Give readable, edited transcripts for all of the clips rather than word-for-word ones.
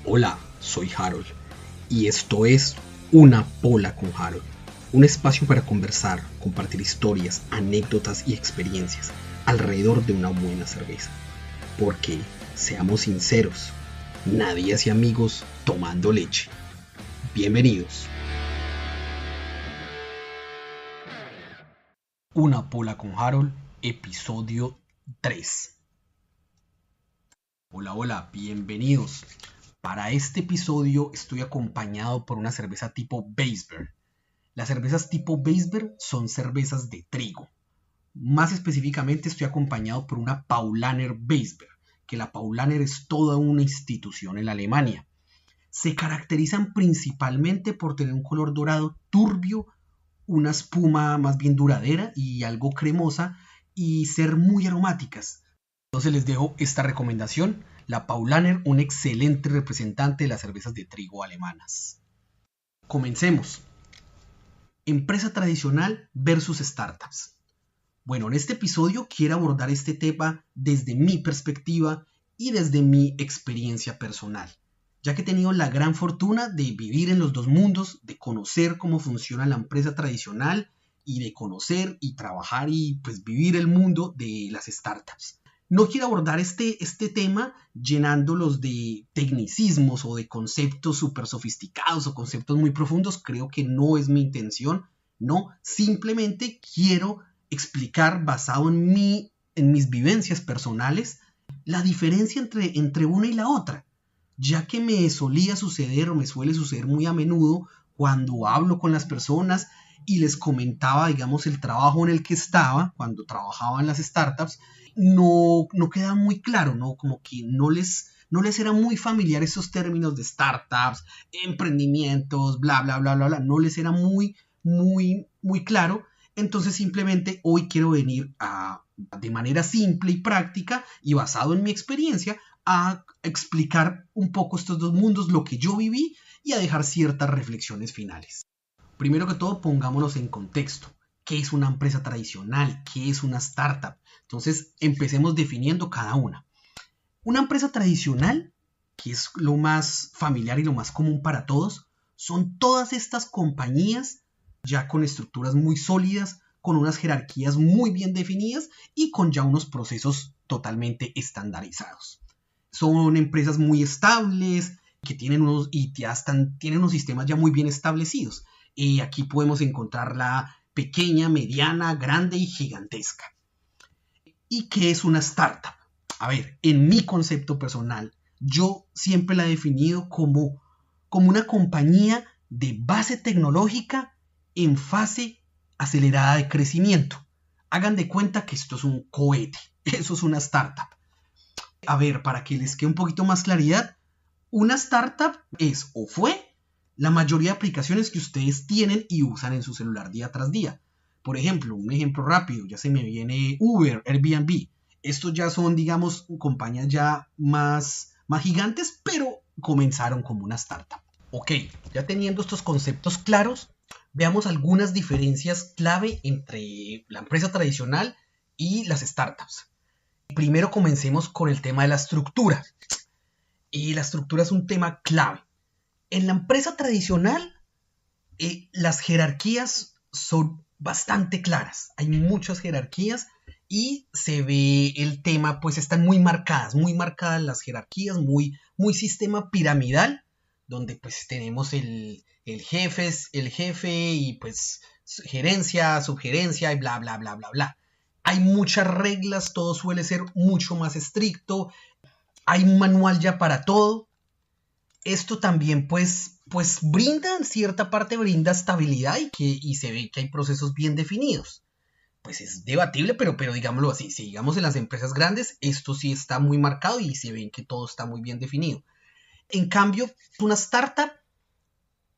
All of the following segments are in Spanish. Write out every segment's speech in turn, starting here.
Hola, soy Harold y esto es Una Pola con Harold, un espacio para conversar, compartir historias, anécdotas y experiencias alrededor de una buena cerveza. Porque, seamos sinceros, nadie hace amigos tomando leche. Bienvenidos. Una Pola con Harold, episodio 3. Hola, bienvenidos. Para este episodio estoy acompañado por una cerveza tipo Weissbier. Las cervezas tipo Weissbier son cervezas de trigo. Más específicamente estoy acompañado por una Paulaner Weissbier, que la Paulaner es toda una institución en Alemania. Se caracterizan principalmente por tener un color dorado turbio, una espuma más bien duradera y algo cremosa y ser muy aromáticas. Entonces les dejo esta recomendación. La Paulaner, un excelente representante de las cervezas de trigo alemanas. Comencemos. Empresa tradicional versus startups. Bueno, en este episodio quiero abordar este tema desde mi perspectiva y desde mi experiencia personal, ya que he tenido la gran fortuna de vivir en los dos mundos, de conocer cómo funciona la empresa tradicional y de conocer y trabajar y pues vivir el mundo de las startups. No quiero abordar este tema llenándolos de tecnicismos o de conceptos súper sofisticados o conceptos muy profundos. Creo que no es mi intención. No, simplemente quiero explicar basado en mis vivencias personales la diferencia entre una y la otra, ya que me solía suceder o me suele suceder muy a menudo cuando hablo con las personas y les comentaba, digamos, el trabajo en el que estaba cuando trabajaba en las startups. No queda muy claro, ¿no? Como que no les era muy familiar esos términos de startups, emprendimientos, bla, bla, bla, bla, bla. No les era muy claro. Entonces simplemente hoy quiero venir de manera simple y práctica y basado en mi experiencia a explicar un poco estos dos mundos, lo que yo viví y a dejar ciertas reflexiones finales. Primero que todo, pongámonos en contexto. ¿Qué es una empresa tradicional? ¿Qué es una startup? Entonces, empecemos definiendo cada una. Una empresa tradicional, que es lo más familiar y lo más común para todos, son todas estas compañías ya con estructuras muy sólidas, con unas jerarquías muy bien definidas y con ya unos procesos totalmente estandarizados. Son empresas muy estables que tienen tienen unos sistemas ya muy bien establecidos. Y aquí podemos encontrar la pequeña, mediana, grande y gigantesca. ¿Y qué es una startup? A ver, en mi concepto personal, yo siempre la he definido como una compañía de base tecnológica en fase acelerada de crecimiento. Hagan de cuenta que esto es un cohete, eso es una startup. A ver, para que les quede un poquito más claridad, una startup es o fue la mayoría de aplicaciones que ustedes tienen y usan en su celular día tras día. Por ejemplo, un ejemplo rápido, ya se me viene Uber, Airbnb. Estos ya son, digamos, compañías ya más gigantes, pero comenzaron como una startup. Ok, ya teniendo estos conceptos claros, veamos algunas diferencias clave entre la empresa tradicional y las startups. Primero comencemos con el tema de la estructura. Y la estructura es un tema clave. En la empresa tradicional, las jerarquías son bastante claras. Hay muchas jerarquías y se ve el tema, pues están muy marcadas las jerarquías, muy sistema piramidal, donde pues tenemos el jefe y pues gerencia, subgerencia y bla, bla, bla, bla, bla. Hay muchas reglas, todo suele ser mucho más estricto, hay un manual ya para todo. Esto también pues brinda, en cierta parte brinda estabilidad y se ve que hay procesos bien definidos. Pues es debatible, pero digámoslo así, si digamos en las empresas grandes, esto sí está muy marcado y se ve que todo está muy bien definido. En cambio, una startup,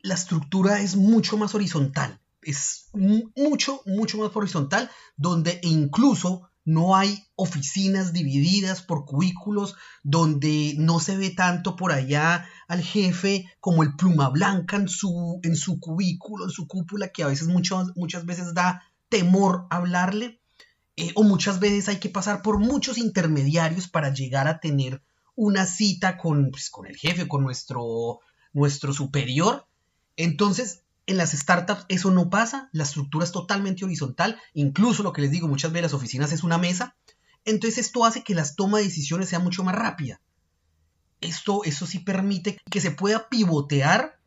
la estructura es mucho más horizontal, es mucho más horizontal, donde incluso no hay oficinas divididas por cubículos, donde no se ve tanto por allá al jefe como el pluma blanca en su cubículo, en su cúpula, que a veces muchas veces da temor hablarle, o muchas veces hay que pasar por muchos intermediarios para llegar a tener una cita con el jefe, con nuestro superior. Entonces, en las startups eso no pasa, la estructura es totalmente horizontal, incluso lo que les digo, muchas veces las oficinas es una mesa, entonces esto hace que las tomas de decisiones sea mucho más rápida. Eso sí permite que se pueda pivotear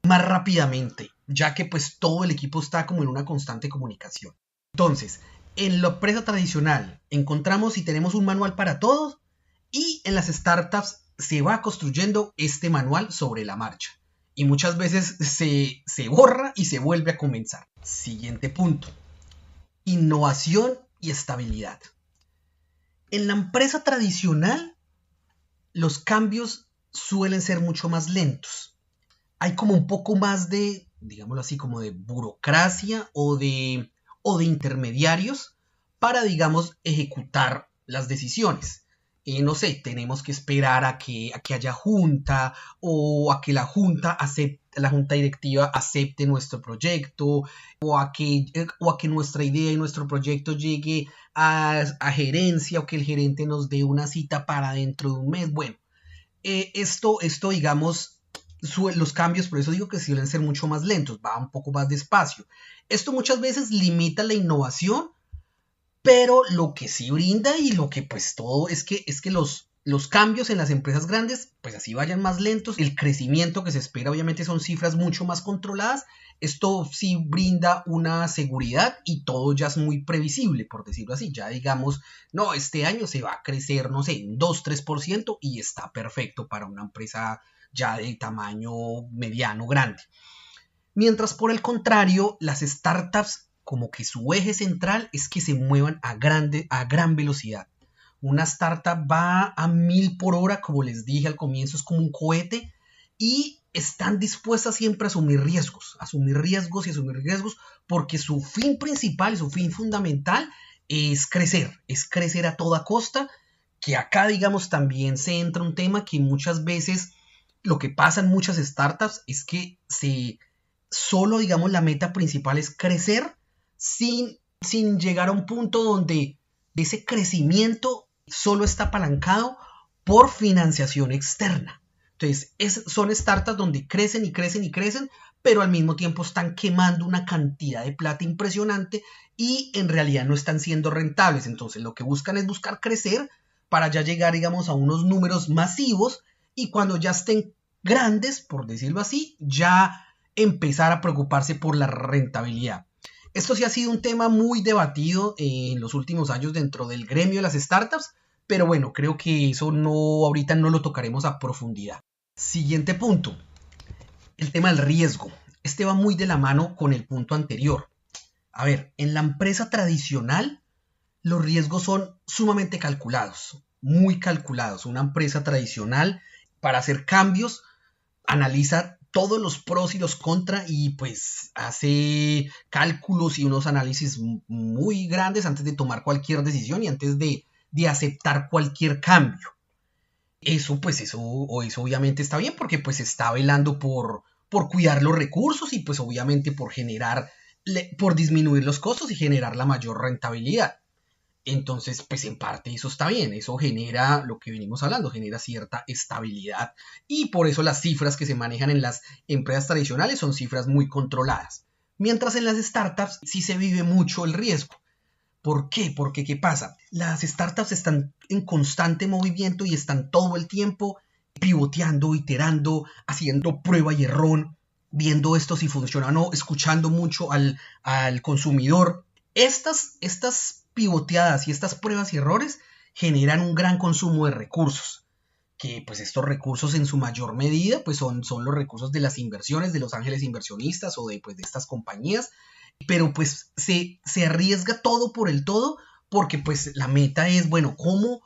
más rápidamente, ya que pues todo el equipo está como en una constante comunicación. Entonces, en la empresa tradicional encontramos y tenemos un manual para todos, y en las startups se va construyendo este manual sobre la marcha. Y muchas veces se borra y se vuelve a comenzar. Siguiente punto. Innovación y estabilidad. En la empresa tradicional, los cambios suelen ser mucho más lentos. Hay como un poco más de, digámoslo así, como de burocracia o de intermediarios para, digamos, ejecutar las decisiones. No sé, tenemos que esperar a que haya junta o a que la junta directiva acepte nuestro proyecto o a que nuestra idea y nuestro proyecto llegue a gerencia o que el gerente nos dé una cita para dentro de un mes. Bueno, esto digamos, los cambios, por eso digo que suelen ser mucho más lentos, va un poco más despacio. Esto muchas veces limita la innovación, pero lo que sí brinda y lo que pues todo es que los cambios en las empresas grandes pues así vayan más lentos, el crecimiento que se espera obviamente son cifras mucho más controladas, esto sí brinda una seguridad y todo ya es muy previsible, por decirlo así, ya digamos, no, este año se va a crecer, no sé, un 2-3% y está perfecto para una empresa ya de tamaño mediano, grande. Mientras por el contrario, las startups como que su eje central es que se muevan a gran velocidad. Una startup va a 1000 por hora, como les dije al comienzo, es como un cohete y están dispuestas siempre a asumir riesgos, porque su fin principal, su fin fundamental es crecer a toda costa, que acá digamos también se entra un tema que muchas veces lo que pasa en muchas startups es que solo digamos la meta principal es crecer sin llegar a un punto donde ese crecimiento solo está apalancado por financiación externa. Entonces, son startups donde crecen y crecen y crecen, pero al mismo tiempo están quemando una cantidad de plata impresionante y en realidad no están siendo rentables. Entonces, lo que buscan es buscar crecer para ya llegar, digamos, a unos números masivos y cuando ya estén grandes, por decirlo así, ya empezar a preocuparse por la rentabilidad. Esto sí ha sido un tema muy debatido en los últimos años dentro del gremio de las startups, pero bueno, creo que eso ahorita no lo tocaremos a profundidad. Siguiente punto, el tema del riesgo. Este va muy de la mano con el punto anterior. A ver, en la empresa tradicional, los riesgos son sumamente calculados, muy calculados. Una empresa tradicional, para hacer cambios, analiza todos los pros y los contras y pues hace cálculos y unos análisis muy grandes antes de tomar cualquier decisión y antes de aceptar cualquier cambio. Eso obviamente está bien porque pues está velando por cuidar los recursos y pues obviamente por disminuir los costos y generar la mayor rentabilidad. Entonces, pues en parte eso está bien, eso genera lo que venimos hablando, genera cierta estabilidad y por eso las cifras que se manejan en las empresas tradicionales son cifras muy controladas. Mientras en las startups sí se vive mucho el riesgo. ¿Por qué? Porque ¿qué pasa? Las startups están en constante movimiento y están todo el tiempo pivoteando, iterando, haciendo prueba y error, viendo esto si funciona o no, escuchando mucho al consumidor. Estas pivoteadas y estas pruebas y errores generan un gran consumo de recursos, que pues estos recursos en su mayor medida pues son los recursos de las inversiones, de los ángeles inversionistas o de estas compañías, pero pues se arriesga todo por el todo porque pues la meta es, bueno, ¿cómo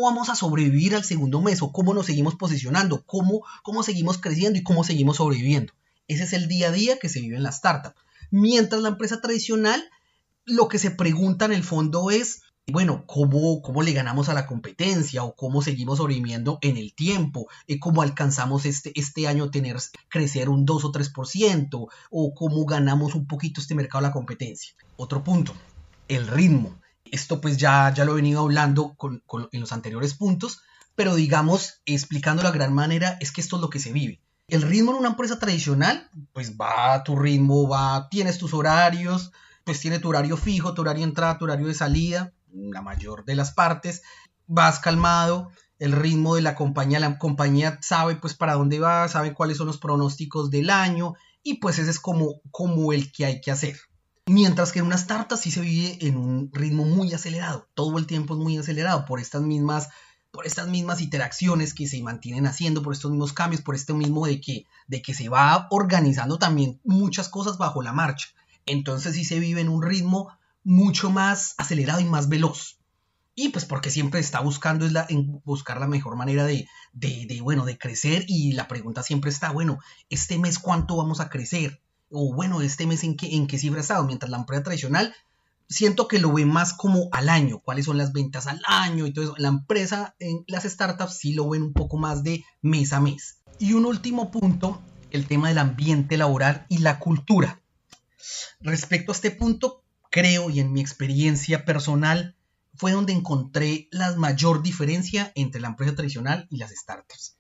vamos a sobrevivir al segundo mes? ¿O cómo nos seguimos posicionando? ¿Cómo seguimos creciendo y cómo seguimos sobreviviendo? Ese es el día a día que se vive en la startup. Mientras la empresa tradicional, lo que se pregunta en el fondo es, bueno, ¿cómo le ganamos a la competencia? ¿O cómo seguimos sobreviviendo en el tiempo? ¿Cómo alcanzamos este año crecer un 2 o 3%? ¿O cómo ganamos un poquito este mercado a la competencia? Otro punto, el ritmo. Esto pues ya lo he venido hablando en los anteriores puntos, pero digamos, explicando la gran manera, es que esto es lo que se vive. El ritmo en una empresa tradicional, pues va a tu ritmo, tienes tus horarios, pues tiene tu horario fijo, tu horario de entrada, tu horario de salida, la mayor de las partes, vas calmado, el ritmo de la compañía sabe pues para dónde va, sabe cuáles son los pronósticos del año, y pues ese es como el que hay que hacer. Mientras que en una startup sí se vive en un ritmo muy acelerado, todo el tiempo es muy acelerado por estas mismas interacciones que se mantienen haciendo, por estos mismos cambios, por este mismo de que se va organizando también muchas cosas bajo la marcha. Entonces sí se vive en un ritmo mucho más acelerado y más veloz. Y pues porque siempre está buscando buscar la mejor manera de crecer, y la pregunta siempre está, bueno, este mes ¿cuánto vamos a crecer? O bueno, este mes ¿en qué cifra ha estado? Mientras la empresa tradicional siento que lo ve más como al año, cuáles son las ventas al año y todo eso. La empresa, en las startups sí lo ven un poco más de mes a mes. Y un último punto, el tema del ambiente laboral y la cultura. Respecto a este punto, creo, y en mi experiencia personal, fue donde encontré la mayor diferencia entre la empresa tradicional y las startups.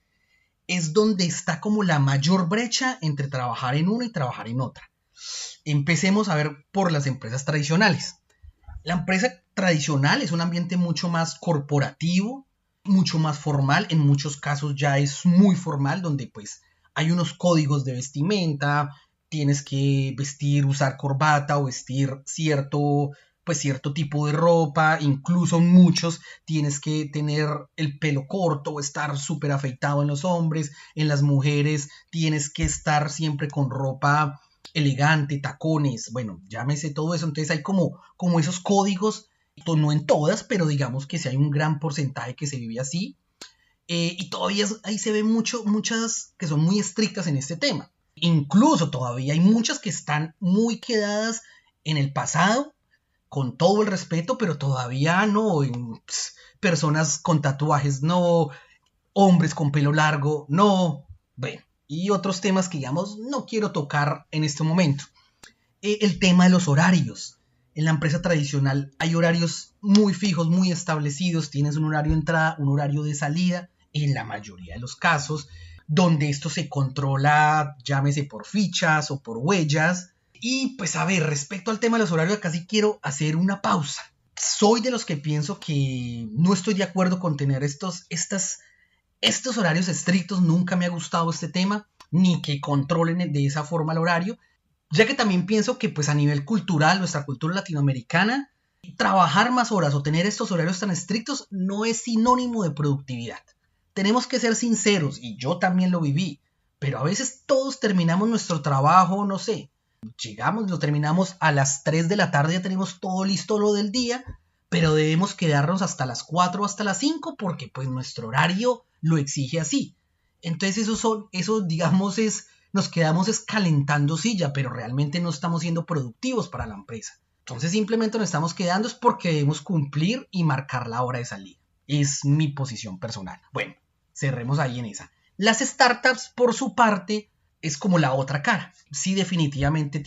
Es donde está como la mayor brecha entre trabajar en una y trabajar en otra. Empecemos a ver por las empresas tradicionales. La empresa tradicional es un ambiente mucho más corporativo, mucho más formal, en muchos casos ya es muy formal, donde pues hay unos códigos de vestimenta, tienes que vestir, usar corbata o vestir cierto tipo de ropa, incluso en muchos tienes que tener el pelo corto o estar súper afeitado en los hombres, en las mujeres tienes que estar siempre con ropa elegante, tacones, bueno, llámese todo eso. Entonces hay como esos códigos, no en todas, pero digamos que sí hay un gran porcentaje que se vive así, y todavía ahí se ven muchas que son muy estrictas en este tema. Incluso todavía hay muchas que están muy quedadas en el pasado, con todo el respeto, pero todavía no, personas con tatuajes no, hombres con pelo largo no, bueno, y otros temas que digamos no quiero tocar en este momento. El tema de los horarios. En la empresa tradicional hay horarios muy fijos, muy establecidos, tienes un horario de entrada, un horario de salida, en la mayoría de los casos, donde esto se controla, llámese por fichas o por huellas. Y pues a ver, respecto al tema de los horarios, acá sí quiero hacer una pausa. Soy de los que pienso que no estoy de acuerdo con tener estos horarios estrictos. Nunca me ha gustado este tema, ni que controlen de esa forma el horario, ya que también pienso que pues a nivel cultural, nuestra cultura latinoamericana, trabajar más horas o tener estos horarios tan estrictos no es sinónimo de productividad. Tenemos que ser sinceros, y yo también lo viví, pero a veces todos terminamos nuestro trabajo, no sé, lo terminamos a las 3 de la tarde, ya tenemos todo listo lo del día, pero debemos quedarnos hasta las 4 o hasta las 5 porque pues nuestro horario lo exige así. Entonces eso digamos nos quedamos calentando silla, pero realmente no estamos siendo productivos para la empresa. Entonces simplemente nos estamos quedando es porque debemos cumplir y marcar la hora de salida. Es mi posición personal. Bueno, cerremos ahí en esa. Las startups, por su parte, es como la otra cara. Sí, definitivamente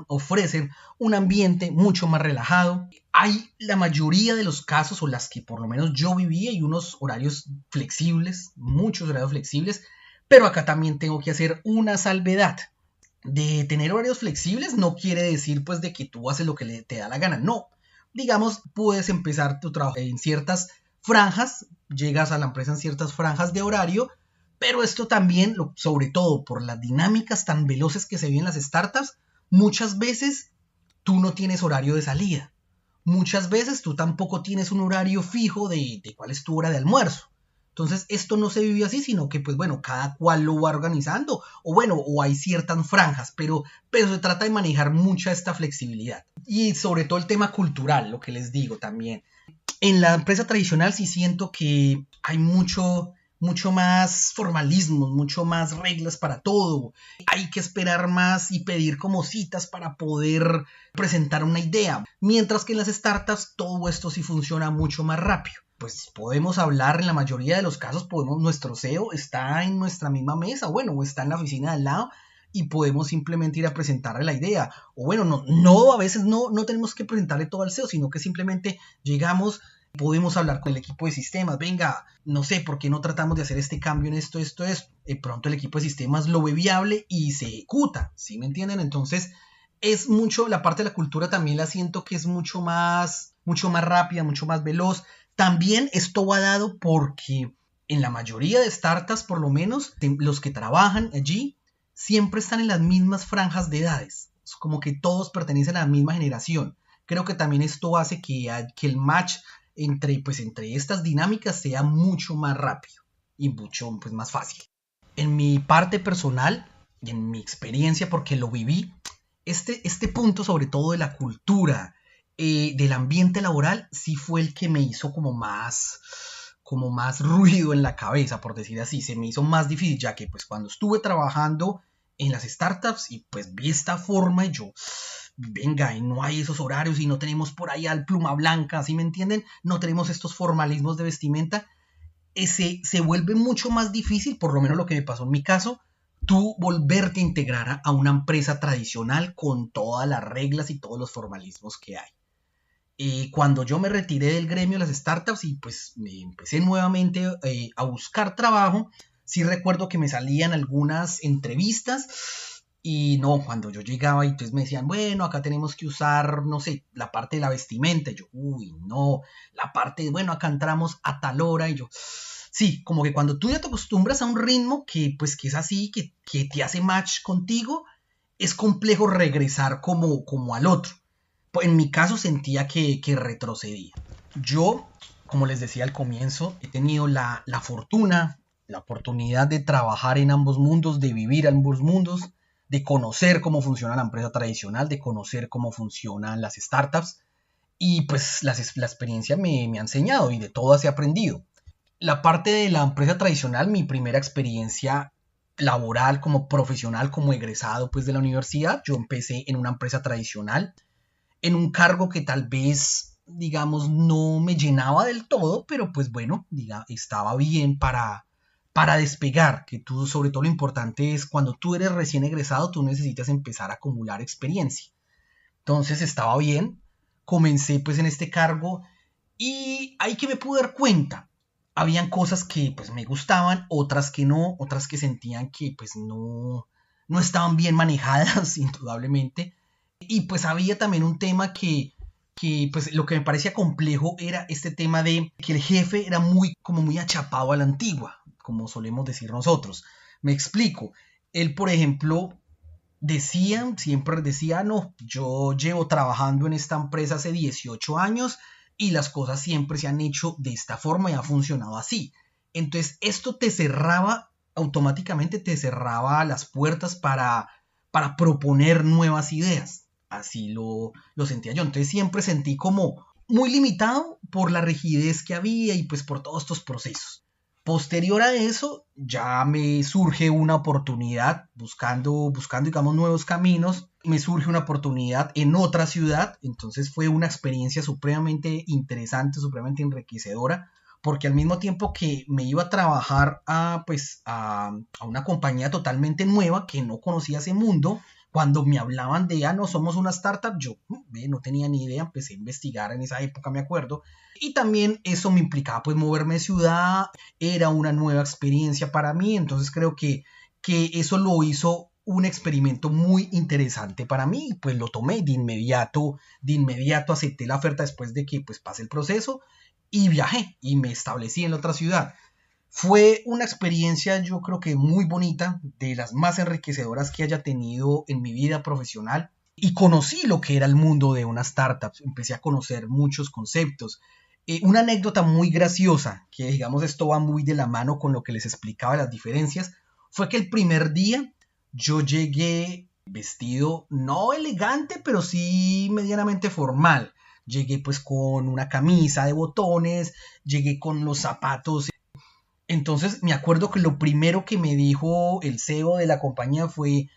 ofrecen un ambiente mucho más relajado. Hay la mayoría de los casos, o las que por lo menos yo viví, hay unos horarios flexibles, muchos horarios flexibles, pero acá también tengo que hacer una salvedad. De tener horarios flexibles no quiere decir pues de que tú haces lo que te da la gana, no. Digamos, puedes empezar tu trabajo en ciertas franjas, llegas a la empresa en ciertas franjas de horario, pero esto también, sobre todo por las dinámicas tan veloces que se viven en las startups, muchas veces tú no tienes horario de salida. Muchas veces tú tampoco tienes un horario fijo de cuál es tu hora de almuerzo. Entonces esto no se vive así, sino que pues bueno, cada cual lo va organizando, o hay ciertas franjas, pero se trata de manejar mucha esta flexibilidad. Y sobre todo el tema cultural, lo que les digo también. En la empresa tradicional sí siento que hay mucho más formalismo, mucho más reglas para todo. Hay que esperar más y pedir como citas para poder presentar una idea. Mientras que en las startups todo esto sí funciona mucho más rápido. Pues podemos hablar, en la mayoría de los casos, nuestro CEO está en nuestra misma mesa, o está en la oficina de al lado, y podemos simplemente ir a presentarle la idea. O bueno, a veces no tenemos que presentarle todo al CEO, sino que simplemente llegamos, Podemos hablar con el equipo de sistemas, venga, no sé, ¿por qué no tratamos de hacer este cambio en esto? Pronto el equipo de sistemas lo ve viable y se ejecuta, ¿sí me entienden? Entonces, es mucho, la parte de la cultura también la siento que es mucho más rápida, mucho más veloz. También esto va dado porque en la mayoría de startups, por lo menos, los que trabajan allí, siempre están en las mismas franjas de edades. Es como que todos pertenecen a la misma generación. Creo que también esto hace que el match entre estas dinámicas sea mucho más rápido y mucho más fácil. En mi parte personal y en mi experiencia, porque lo viví, este punto sobre todo de la cultura, del ambiente laboral, sí fue el que me hizo como más ruido en la cabeza, por decir así. Se me hizo más difícil, ya que pues cuando estuve trabajando en las startups y pues vi esta forma y yo, venga, y no hay esos horarios y no tenemos por ahí al pluma blanca, ¿sí me entienden? No tenemos estos formalismos de vestimenta. Se vuelve mucho más difícil, por lo menos lo que me pasó en mi caso, tú volverte a integrar a una empresa tradicional con todas las reglas y todos los formalismos que hay. Cuando yo me retiré del gremio de las startups y pues me empecé nuevamente a buscar trabajo, sí recuerdo que me salían algunas entrevistas y no, cuando yo llegaba y entonces me decían, bueno, acá tenemos que usar, no sé, la parte de la vestimenta. Y yo, uy, no, la parte, bueno, acá entramos a tal hora. Y yo, sí, como que cuando tú ya te acostumbras a un ritmo que pues que es así, que te hace match contigo, es complejo regresar como al otro. En mi caso sentía que retrocedía. Yo, como les decía al comienzo, he tenido la fortuna, la oportunidad de trabajar en ambos mundos, de vivir en ambos mundos, de conocer cómo funciona la empresa tradicional, de conocer cómo funcionan las startups. Y pues la experiencia me ha enseñado y de todas he aprendido. La parte de la empresa tradicional, mi primera experiencia laboral como profesional, como egresado pues de la universidad, yo empecé en una empresa tradicional, en un cargo que tal vez, digamos, no me llenaba del todo, pero pues bueno, estaba bien para despegar, que tú, sobre todo lo importante es cuando tú eres recién egresado, tú necesitas empezar a acumular experiencia. Entonces estaba bien, comencé pues en este cargo y ahí que me pude dar cuenta. Habían cosas que pues me gustaban, otras que no, otras que sentían que pues no estaban bien manejadas, indudablemente. Y pues había también un tema que pues lo que me parecía complejo era este tema de que el jefe era muy achapado a la antigua, como solemos decir nosotros. Me explico. Él, por ejemplo, siempre decía, no, yo llevo trabajando en esta empresa hace 18 años y las cosas siempre se han hecho de esta forma y ha funcionado así. Entonces, esto automáticamente te cerraba las puertas para proponer nuevas ideas. Así lo sentía yo. Entonces siempre sentí como muy limitado por la rigidez que había y pues por todos estos procesos. Posterior a eso, ya me surge una oportunidad buscando, digamos, nuevos caminos. Me surge una oportunidad en otra ciudad. Entonces fue una experiencia supremamente interesante, supremamente enriquecedora, porque al mismo tiempo que me iba a trabajar a una compañía totalmente nueva que no conocía ese mundo, cuando me hablaban de, no, somos una startup, yo no tenía ni idea, empecé a investigar en esa época, me acuerdo, y también eso me implicaba pues moverme de ciudad, era una nueva experiencia para mí, entonces creo que eso lo hizo un experimento muy interesante para mí, pues lo tomé de inmediato acepté la oferta después de que pues pasé el proceso y viajé y me establecí en la otra ciudad. Fue una experiencia, yo creo que muy bonita, de las más enriquecedoras que haya tenido en mi vida profesional. Y conocí lo que era el mundo de una startup. Empecé a conocer muchos conceptos. Una anécdota muy graciosa, que digamos esto va muy de la mano con lo que les explicaba las diferencias, fue que el primer día yo llegué vestido no elegante, pero sí medianamente formal. Llegué pues con una camisa de botones, llegué con los zapatos. Entonces me acuerdo que lo primero que me dijo el CEO de la compañía fue,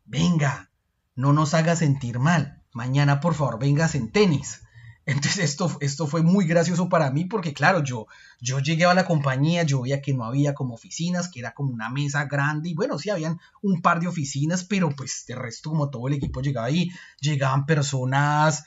venga, no nos haga sentir mal, mañana por favor vengas en tenis. Entonces esto fue muy gracioso para mí porque claro, yo llegué a la compañía, yo veía que no había como oficinas, que era como una mesa grande y bueno, sí habían un par de oficinas, pero pues de resto como todo el equipo llegaba ahí, llegaban personas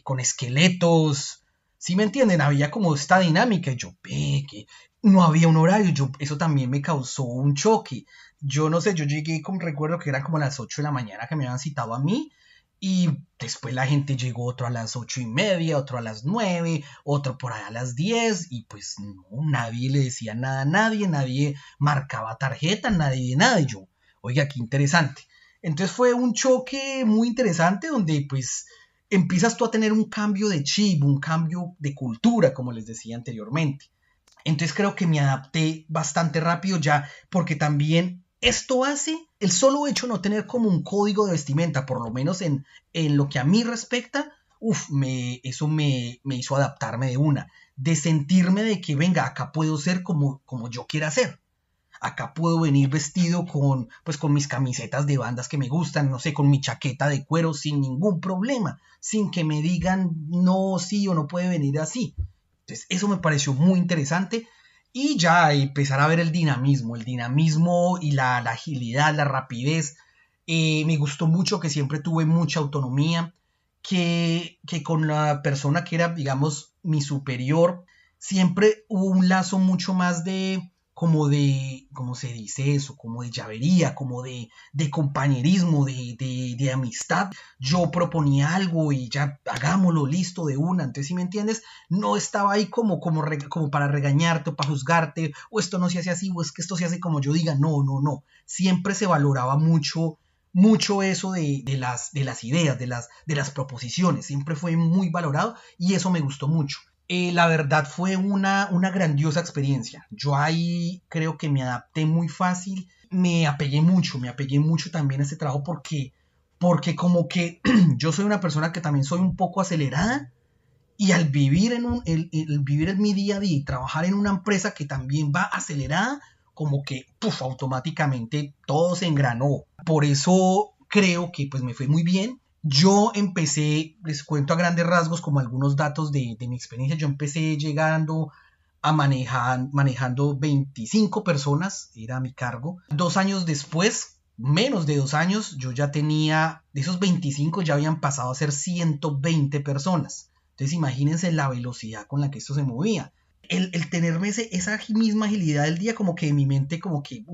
con esqueletos, ¿Sí me entienden? Había como esta dinámica y yo, ve, que no había un horario, eso también me causó un choque. Yo no sé, yo llegué con recuerdo que eran como a las 8 de la mañana que me habían citado a mí y después la gente llegó otro a las 8:30, otro a las 9, otro por allá a las 10 y pues no, nadie le decía nada a nadie, nadie marcaba tarjeta, nadie de nada y yo, oiga, qué interesante. Entonces fue un choque muy interesante donde pues empiezas tú a tener un cambio de chip, un cambio de cultura, como les decía anteriormente. Entonces creo que me adapté bastante rápido ya, porque también esto hace el solo hecho de no tener como un código de vestimenta, por lo menos en lo que a mí respecta, eso me hizo adaptarme de una, de sentirme de que venga, acá puedo ser como yo quiera ser. Acá puedo venir vestido con mis camisetas de bandas que me gustan, no sé, con mi chaqueta de cuero sin ningún problema, sin que me digan no, sí o no puede venir así. Entonces, eso me pareció muy interesante y ya empezar a ver el dinamismo y la agilidad, la rapidez. Me gustó mucho que siempre tuve mucha autonomía, que con la persona que era, digamos, mi superior, siempre hubo un lazo mucho más ¿cómo se dice eso? Como de llavería, como de compañerismo, de amistad. Yo proponía algo y ya hagámoslo, listo, de una. Entonces, si me entiendes, no estaba ahí como para regañarte o para juzgarte, o esto no se hace así, o es que esto se hace como yo diga. No, no, no. Siempre se valoraba mucho eso de las ideas, de las proposiciones. Siempre fue muy valorado y eso me gustó mucho. La verdad fue una grandiosa experiencia. Yo ahí creo que me adapté muy fácil, me apegué mucho también a este trabajo porque como que yo soy una persona que también soy un poco acelerada y al vivir el vivir en mi día a día y trabajar en una empresa que también va acelerada, como que automáticamente todo se engranó. Por eso creo que pues me fue muy bien. Yo empecé, les cuento a grandes rasgos como algunos datos de mi experiencia. Yo empecé llegando a manejando 25 personas, era mi cargo. 2 años después, menos de 2 años, yo ya tenía, de esos 25 ya habían pasado a ser 120 personas. Entonces imagínense la velocidad con la que esto se movía. El tenerme esa misma agilidad del día, como que en mi mente como que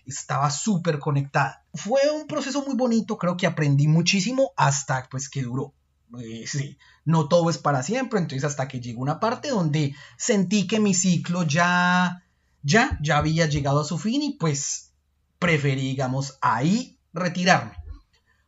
estaba súper conectada. Fue un proceso muy bonito, creo que aprendí muchísimo hasta pues que duró. Sí, no todo es para siempre, entonces hasta que llegó una parte donde sentí que mi ciclo ya había llegado a su fin y pues preferí, digamos, ahí retirarme.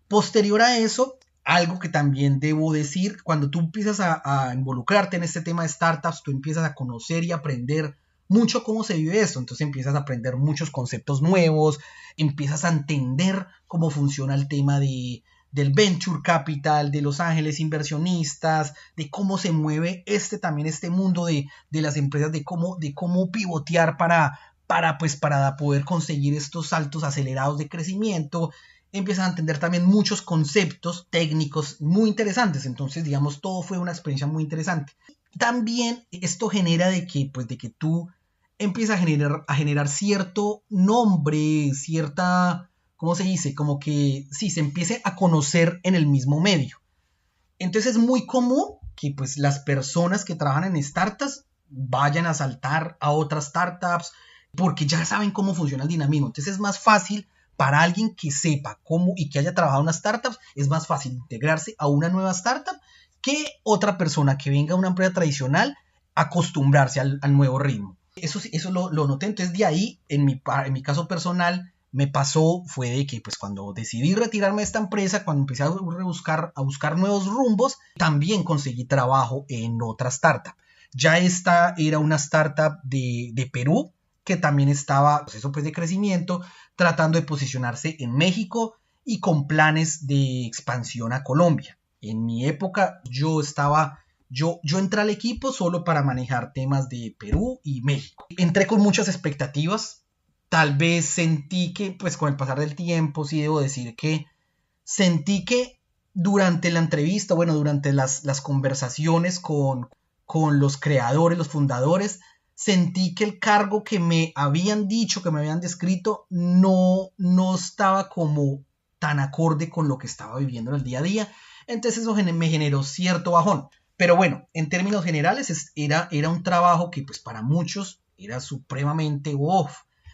Posterior a eso, algo que también debo decir, cuando tú empiezas a involucrarte en este tema de startups, tú empiezas a conocer y aprender mucho cómo se vive esto, entonces empiezas a aprender muchos conceptos nuevos, empiezas a entender cómo funciona el tema del venture capital, de los ángeles inversionistas, de cómo se mueve también este mundo de las empresas, de cómo pivotear para poder conseguir estos saltos acelerados de crecimiento. Empiezas a entender también muchos conceptos técnicos muy interesantes. Entonces, digamos, todo fue una experiencia muy interesante. También esto genera de que tú empiezas a generar cierto nombre, cierta, ¿cómo se dice? Como que sí, se empiece a conocer en el mismo medio. Entonces es muy común que pues las personas que trabajan en startups vayan a saltar a otras startups porque ya saben cómo funciona el dinamismo. Entonces es más fácil para alguien que sepa cómo y que haya trabajado en una startup, es más fácil integrarse a una nueva startup que otra persona que venga a una empresa tradicional acostumbrarse al nuevo ritmo. Eso lo noté. Entonces de ahí, en mi caso personal, me pasó fue de que pues cuando decidí retirarme de esta empresa, cuando empecé a buscar nuevos rumbos, también conseguí trabajo en otra startup. Ya esta era una startup de Perú, que también estaba en proceso pues, de crecimiento, tratando de posicionarse en México y con planes de expansión a Colombia. En mi época yo entré al equipo solo para manejar temas de Perú y México. Entré con muchas expectativas. Tal vez sentí que, pues con el pasar del tiempo, sí debo decir que sentí que durante la entrevista, bueno, durante las conversaciones con los creadores, los fundadores, sentí que el cargo que me habían dicho, que me habían descrito, no estaba como tan acorde con lo que estaba viviendo en el día a día. Entonces eso me generó cierto bajón. Pero bueno, en términos generales era un trabajo que pues para muchos era supremamente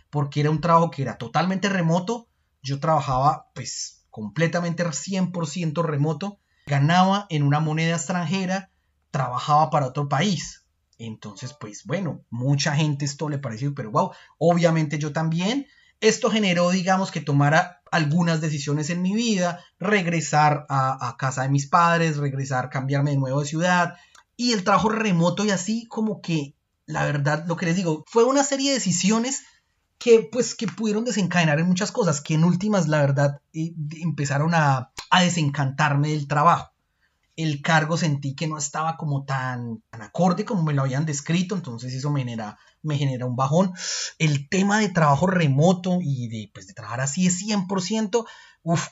porque era un trabajo que era totalmente remoto. Yo trabajaba pues completamente 100% remoto, ganaba en una moneda extranjera, trabajaba para otro país. Entonces pues bueno, mucha gente esto le pareció, pero wow, obviamente yo también. Esto generó, digamos, que tomara algunas decisiones en mi vida, regresar a casa de mis padres, cambiarme de nuevo de ciudad, y el trabajo remoto y así como que, la verdad, lo que les digo, fue una serie de decisiones que pudieron desencadenar en muchas cosas, que en últimas, la verdad, empezaron a desencantarme del trabajo. El cargo sentí que no estaba como tan acorde como me lo habían descrito, entonces eso me genera un bajón. El tema de trabajo remoto y de trabajar así es 100%,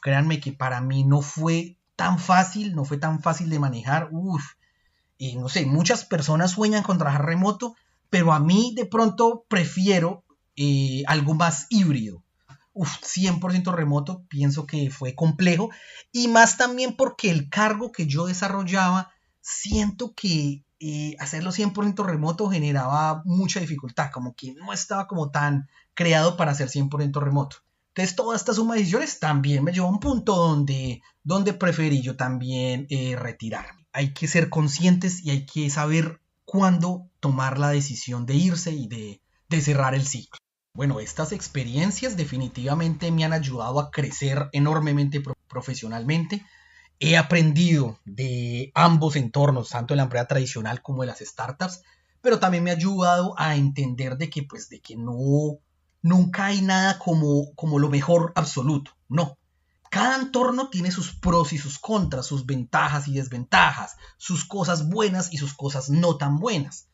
créanme que para mí no fue tan fácil, no fue tan fácil de manejar, no sé, muchas personas sueñan con trabajar remoto, pero a mí de pronto prefiero algo más híbrido. 100% remoto, pienso que fue complejo, y más también porque el cargo que yo desarrollaba, siento que hacerlo 100% remoto generaba mucha dificultad, como que no estaba como tan creado para hacer 100% remoto. Entonces toda esta suma de decisiones también me llevó a un punto donde preferí yo también retirarme. Hay que ser conscientes y hay que saber cuándo tomar la decisión de irse y de cerrar el ciclo. Bueno, estas experiencias definitivamente me han ayudado a crecer enormemente profesionalmente. He aprendido de ambos entornos, tanto de la empresa tradicional como de las startups, pero también me ha ayudado a entender de que no, nunca hay nada como lo mejor absoluto. No. Cada entorno tiene sus pros y sus contras, sus ventajas y desventajas, sus cosas buenas y sus cosas no tan buenas.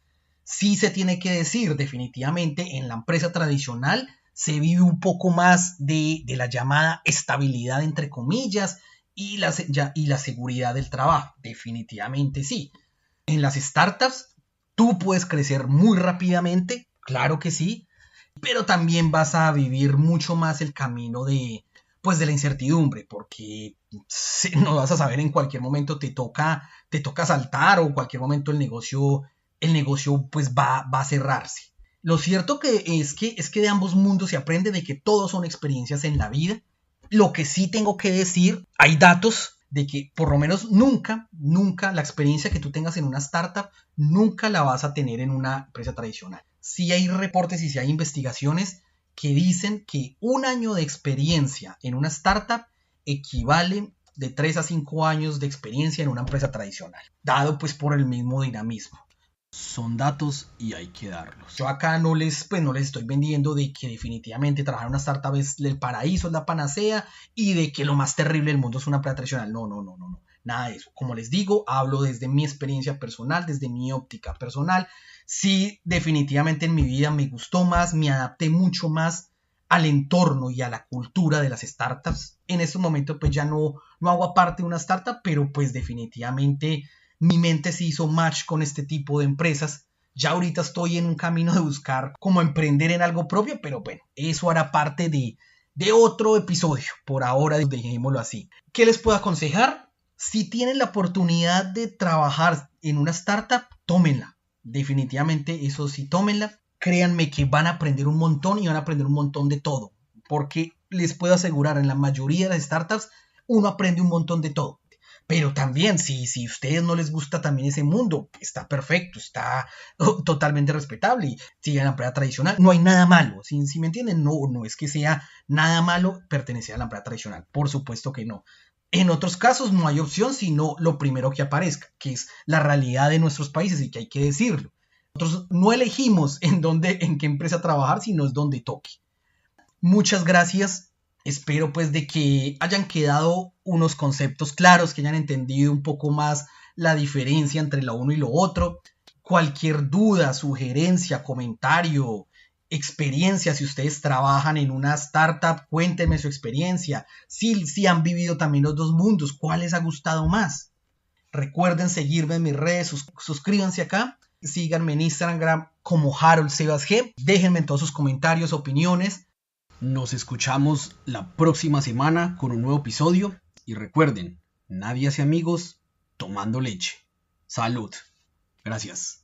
Sí se tiene que decir, definitivamente, en la empresa tradicional se vive un poco más de la llamada estabilidad, entre comillas, y la seguridad del trabajo. Definitivamente sí. En las startups, tú puedes crecer muy rápidamente, claro que sí, pero también vas a vivir mucho más el camino de la incertidumbre, porque no vas a saber en cualquier momento te toca saltar, o en cualquier momento el negocio pues va a cerrarse. Lo cierto es que de ambos mundos se aprende, de que todos son experiencias en la vida. Lo que sí tengo que decir, hay datos de que por lo menos nunca la experiencia que tú tengas en una startup, nunca la vas a tener en una empresa tradicional. Sí hay reportes y sí hay investigaciones que dicen que un año de experiencia en una startup equivale de 3 a 5 años de experiencia en una empresa tradicional, dado pues por el mismo dinamismo. Son datos y hay que darlos. Yo acá no les estoy vendiendo de que definitivamente trabajar en una startup es el paraíso, es la panacea, y de que lo más terrible del mundo es una empresa tradicional. No. Nada de eso. Como les digo, hablo desde mi experiencia personal, desde mi óptica personal. Sí, definitivamente en mi vida me gustó más, me adapté mucho más al entorno y a la cultura de las startups. En estos momentos pues ya no hago parte de una startup, pero pues definitivamente mi mente se hizo match con este tipo de empresas. Ya ahorita estoy en un camino de buscar cómo emprender en algo propio, pero bueno, eso hará parte de otro episodio. Por ahora, dejémoslo así. ¿Qué les puedo aconsejar? Si tienen la oportunidad de trabajar en una startup, tómenla. Definitivamente, eso sí, tómenla. Créanme que van a aprender un montón, y van a aprender un montón de todo. Porque les puedo asegurar, en la mayoría de las startups, uno aprende un montón de todo. Pero también, si a ustedes no les gusta también ese mundo, está perfecto, está totalmente respetable. Y si en la empresa tradicional no hay nada malo, si me entienden, no es que sea nada malo pertenecer a la empresa tradicional, por supuesto que no. En otros casos no hay opción sino lo primero que aparezca, que es la realidad de nuestros países, y que hay que decirlo. Nosotros no elegimos en qué empresa trabajar, sino es donde toque. Muchas gracias. Espero pues de que hayan quedado unos conceptos claros, que hayan entendido un poco más la diferencia entre lo uno y lo otro. Cualquier duda, sugerencia, comentario, experiencia, si ustedes trabajan en una startup, cuéntenme su experiencia. Si han vivido también los dos mundos, ¿cuál les ha gustado más? Recuerden seguirme en mis redes, suscríbanse acá, síganme en Instagram como Harold Sebas G. Déjenme en todos sus comentarios, opiniones. Nos escuchamos la próxima semana con un nuevo episodio, y recuerden, nadie hace amigos tomando leche. Salud. Gracias.